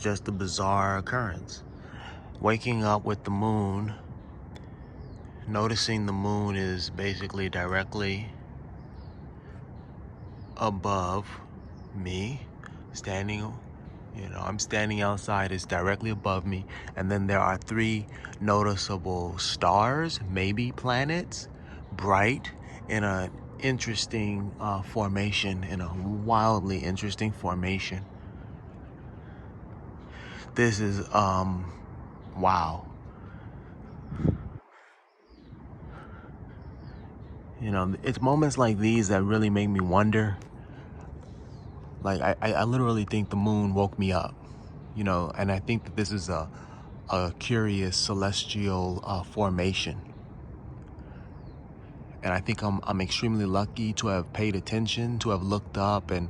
just a bizarre occurrence. Waking up with the moon, noticing the moon is basically directly above me, standing, I'm standing outside, it's directly above me, and then there are three noticeable stars, maybe planets, bright in a interesting formation, in a wildly interesting formation. This is wow. It's moments like these that really make me wonder. Like, I literally think the moon woke me up, and I think that this is a curious celestial formation. And I think I'm extremely lucky to have paid attention, to have looked up, and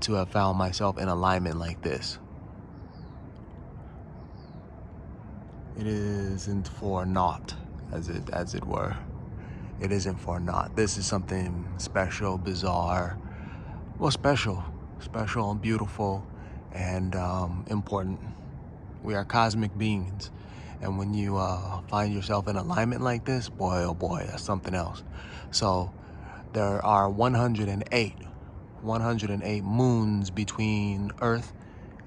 to have found myself in alignment like this. It isn't for naught, as it were. It isn't for naught. This is something special, bizarre, well, special, and beautiful, and important. We are cosmic beings, and when you find yourself in alignment like this, boy, oh boy, that's something else. So there are 108 moons between Earth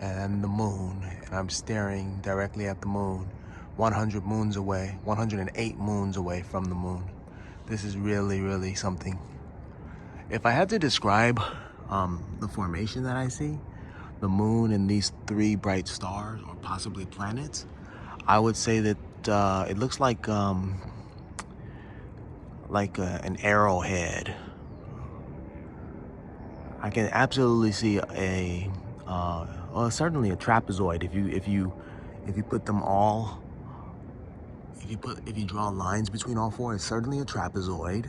and the moon, and I'm staring directly at the moon, 108 moons away from the moon. This is really, really something. If I had to describe the formation that I see, the moon and these three bright stars, or possibly planets, I would say that it looks like an arrowhead. I can absolutely see certainly a trapezoid. If you put them all, if you draw lines between all four, it's certainly a trapezoid.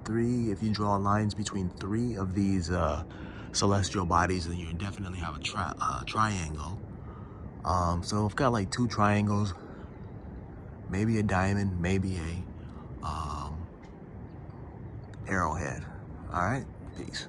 If you draw lines between three of these celestial bodies, then you definitely have a triangle. So I've got like two triangles, maybe a diamond, maybe a arrowhead. All right, peace.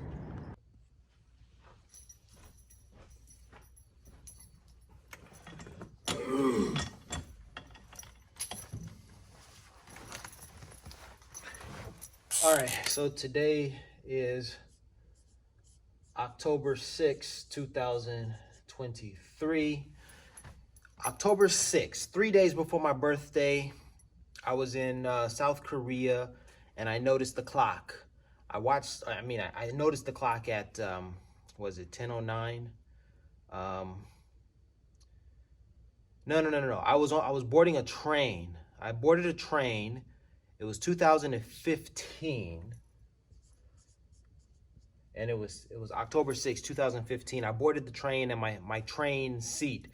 All right, so today is October 6th, 2023. October 6th, 3 days before my birthday, I was in South Korea, and I noticed the clock. I noticed the clock at, was it 10:09? No. I was boarding a train. I boarded a train. It was 2015. And it was October 6, 2015. I boarded the train, and my train seat,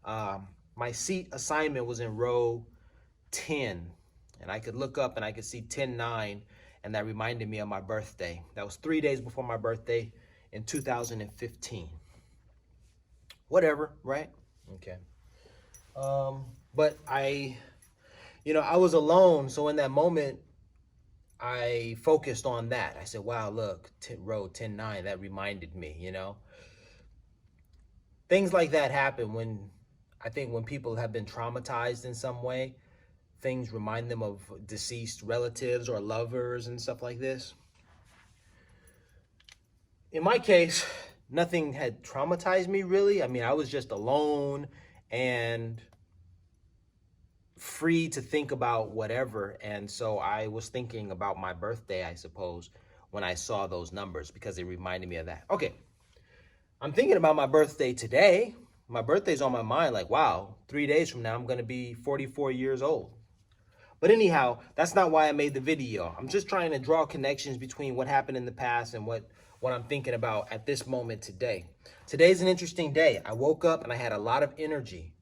my seat assignment was in row 10. And I could look up and I could see 10-9, and that reminded me of my birthday. That was 3 days before my birthday in 2015. Whatever, right? Okay. But I was alone, so in that moment, I focused on that. I said, wow, look, row 10-9, that reminded me, Things like that happen I think when people have been traumatized in some way. Things remind them of deceased relatives or lovers and stuff like this. In my case, nothing had traumatized me, really. I mean, I was just alone and free to think about whatever. And so I was thinking about my birthday, I suppose, when I saw those numbers, because it reminded me of that. Okay, I'm thinking about my birthday today. My birthday's on my mind, like, wow, 3 days from now, I'm going to be 44 years old. But anyhow, that's not why I made the video. I'm just trying to draw connections between what happened in the past and what I'm thinking about at this moment today. Today's an interesting day. I woke up and I had a lot of energy.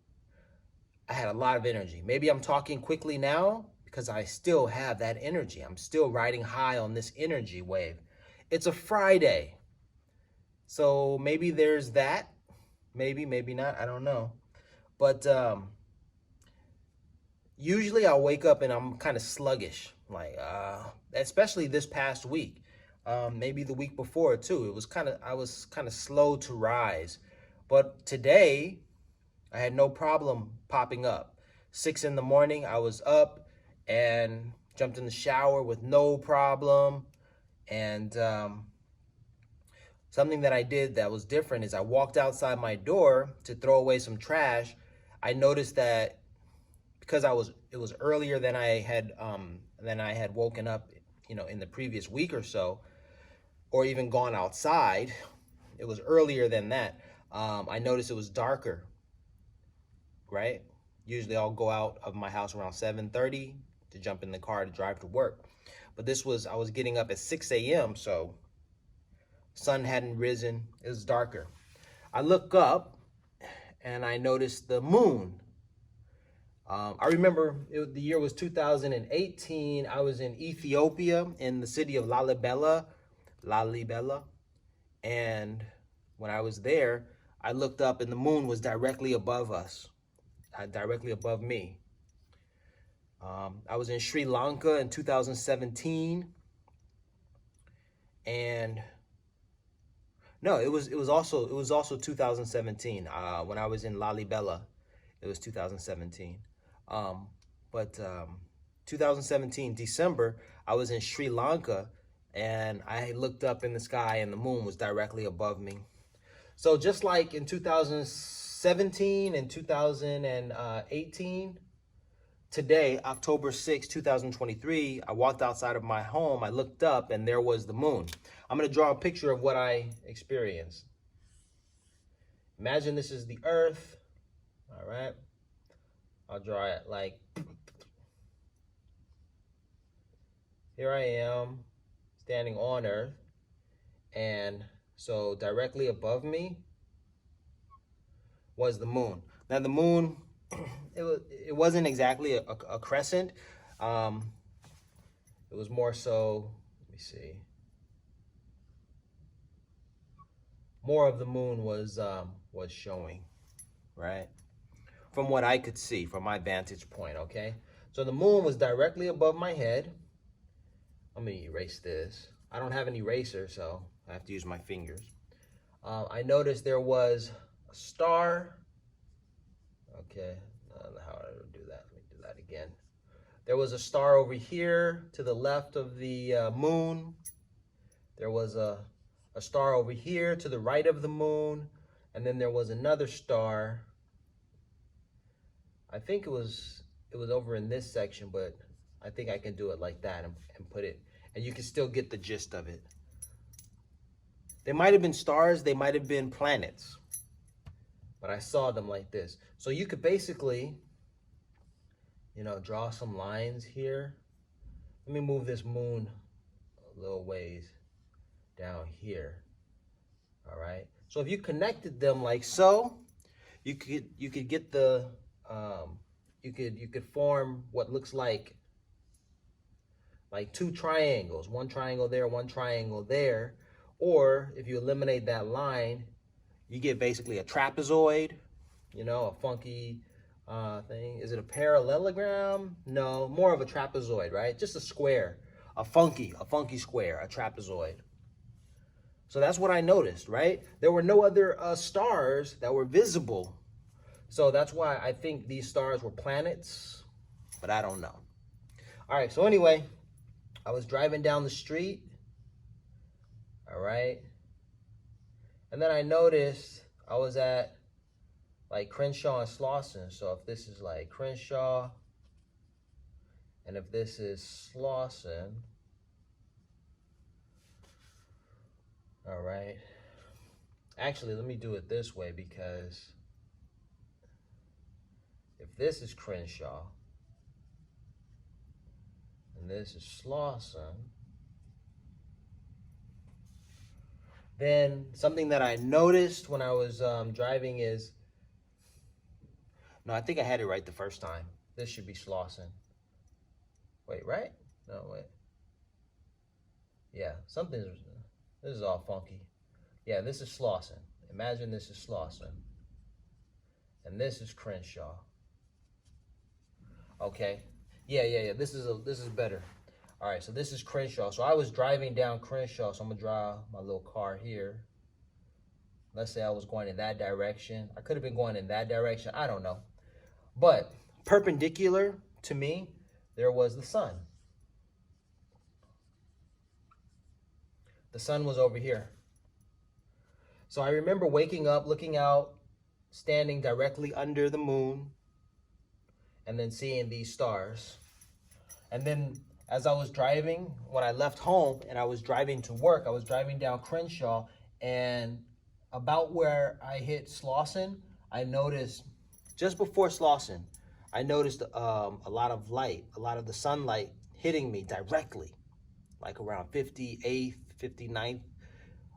Maybe I'm talking quickly now because I still have that energy. I'm still riding high on this energy wave. It's a Friday. So maybe there's that. Maybe not. I don't know. But usually I'll wake up and I'm kind of sluggish, like especially this past week. Maybe the week before too. I was kind of slow to rise. But today I had no problem popping up. 6 in the morning, I was up and jumped in the shower with no problem. And something that I did that was different is I walked outside my door to throw away some trash. I noticed that because it was earlier than I had woken up, in the previous week or so, or even gone outside. It was earlier than that. I noticed it was darker, right? Usually I'll go out of my house around 7:30 to jump in the car to drive to work. But I was getting up at 6 a.m., so sun hadn't risen. It was darker. I look up and I noticed the moon. I remember the year was 2018. I was in Ethiopia in the city of Lalibela. And when I was there, I looked up and the moon was directly above us, directly above me. I was in Sri Lanka in 2017. And no, it was also 2017. When I was in Lalibela, it was 2017. But 2017 December, I was in Sri Lanka, and I looked up in the sky, and the moon was directly above me. So just like in 2017 and 2018, today, October 6, 2023, I walked outside of my home, I looked up, and there was the moon. I'm going to draw a picture of what I experienced. Imagine this is the Earth, all right? I'll draw it like, here I am, standing on Earth, and so directly above me was the moon. Now the moon, it wasn't exactly a crescent. It was more so, let me see. More of the moon was showing, right? From what I could see, from my vantage point, okay? So the moon was directly above my head. Let me erase this. I don't have an eraser, so I have to use my fingers. I noticed there was a star. Okay, I don't know how I would do that. Let me do that again. There was a star over here to the left of the moon. There was a star over here to the right of the moon. And then there was another star. I think it was over in this section, but I think I can do it like that and put it, and you can still get the gist of it. They might have been stars, they might have been planets, but I saw them like this. So you could basically, draw some lines here. Let me move this moon a little ways down here. All right. So if you connected them like so, you could get the you could form what looks like two triangles, one triangle there, one triangle there. Or if you eliminate that line, you get basically a trapezoid, a funky thing. Is it a parallelogram? No, more of a trapezoid, right? Just a square, a funky square, a trapezoid. So that's what I noticed, right? There were no other stars that were visible. So that's why I think these stars were planets, but I don't know. All right, so anyway, I was driving down the street, all right? And then I noticed I was at like Crenshaw and Slauson. So if this is like Crenshaw, and if this is Slauson, all right? Actually, let me do it this way, because if this is Crenshaw and this is Slauson, then something that I noticed when I was driving is, no, I think I had it right the first time. This should be Slauson. Wait, right? No, wait. Yeah, this is all funky. Yeah, this is Slauson. Imagine this is Slauson. And this is Crenshaw. Okay. Yeah. This is better. All right, so this is Crenshaw. So I was driving down Crenshaw, so I'm gonna draw my little car here. Let's say I was going in that direction. I could have been going in that direction. I don't know. But perpendicular to me, there was the sun. The sun was over here. So I remember waking up, looking out, standing directly under the moon, and then seeing these stars. And then as I was driving, when I left home and I was driving to work, I was driving down Crenshaw, and about where I hit Slauson, I noticed, just before Slauson, I noticed a lot of light, a lot of the sunlight hitting me directly, like around 58th, 59th,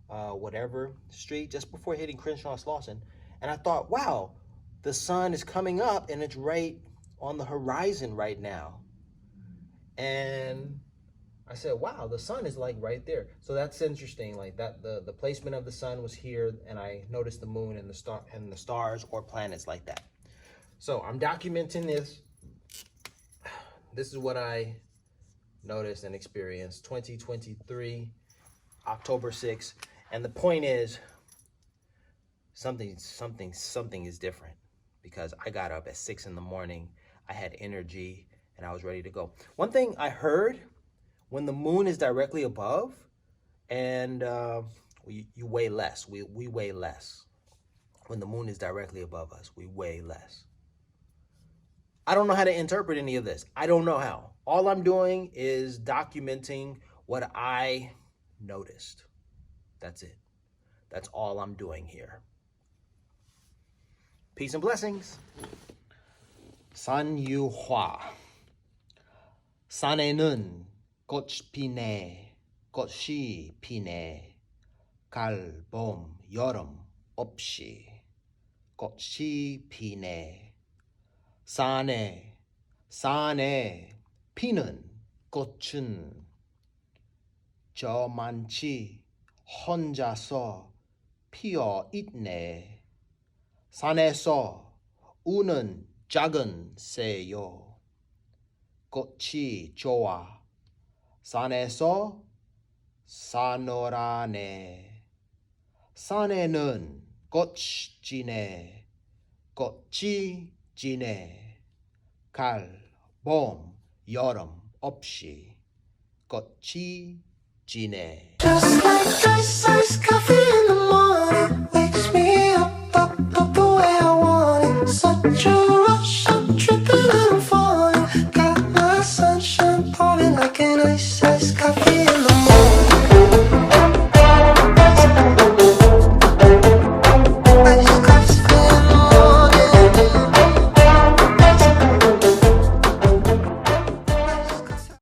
whatever street, just before hitting Crenshaw and Slauson. And I thought, wow, the sun is coming up and it's right on the horizon right now. And I said, wow, the sun is like right there. So that's interesting, like that the placement of the sun was here, and I noticed the moon and the stars or planets like that. So I'm documenting this. This is what I noticed and experienced 2023, October 6th. And the point is, something is different, because I got up at 6 in the morning. I had energy and I was ready to go. One thing I heard, when the moon is directly above, and you weigh less. We weigh less. When the moon is directly above us, we weigh less. I don't know how to interpret any of this. I don't know how. All I'm doing is documenting what I noticed. That's it. That's all I'm doing here. Peace and blessings. 산유화. 산에는 꽃이 피네, 꽃이 피네. 가을, 봄, 여름 없이 꽃이 피네. 산에 피는 꽃은 저만치 혼자서 피어 있네. 산에서 우는 작은 새요. 꽃이 좋아. 산에서 사노라네. 산에는 꽃이 지네. 꽃이 지네. 가을, 봄, 여름 없이 꽃이 지네. Just like ice, coffee.